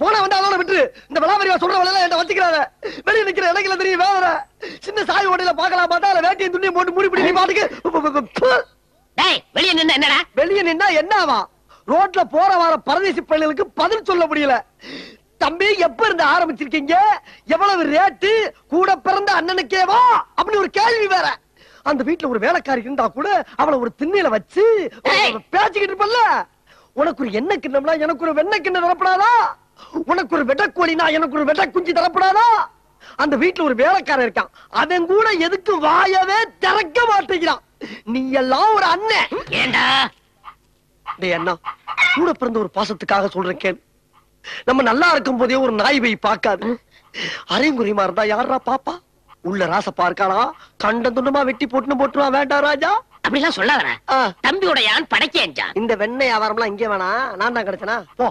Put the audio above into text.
போன வந்து அதோட விட்டு இந்த விளாவரியா சொல்ற வேலையில என்ன வச்சுக்கிறாங்க. வெளியே நிக்கிற இடையில தெரியும் வேற சின்ன சாய் ஓடையில பாக்கலாம் பார்த்தா அதுல வேட்டியும் துணியும் போட்டு மூடி பிடி பாட்டுக்கு. வெளியே நின்னா என்னடா? வெளியே நின்னா என்னவா? ரோட்ல போற வார பரதேசி பள்ளிகளுக்கு பதில் சொல்ல முடியல. தம்பி எப்ப இருந்து ஆரம்பிச்சிருக்கீங்க? எவ்வளவு ரேட்டு? கூட பிறந்த அண்ணனுக்கேவா அப்படி ஒரு கேள்வி வேற. அந்த வீட்டுல ஒரு வேலைக்காரி இருந்தா கூட அவளை ஒரு திண்ணையில வச்சு பேசிக்கிட்டு இருப்பல்ல. உனக்கு ஒரு எண்ணெய் கிண்ணம்னா எனக்கு ஒரு வெண்ணெய் கிண்ணம் தரப்படாதா? உனக்கு ஒரு வெட்டக்கோழினா எனக்கு ஒரு வெட்ட குஞ்சு தரப்படாதா? அந்த வீட்டுல ஒரு வேலைக்காரன் இருக்கான், அவன் கூட எதுக்கு வாயவே திறக்க மாட்டேங்கிறான். நீ எல்லாம் ஒரு அண்ணன். ஏண்டா டேய் அண்ணா, கூட பிறந்த ஒரு பாசத்துக்காக சொல்றேன். நம்ம நல்லா இருக்கும் போதே ஒரு நாய் போய் பார்க்காது. அரைங்குறைமா இருந்தா யாரா பாப்பா? உள்ள ராசப்பா இருக்கானா? கண்ட துண்டமா வெட்டி போட்டுருவா. வேண்டாம் ராஜா, அப்படிலாம் சொல்லாதடா. தம்பியோட யான் படைக்கேன்டா. இந்த வெண்ணெய் வியாபாரம்லாம் இங்கே வேணா, நான் தான் கிடைச்சனா. போ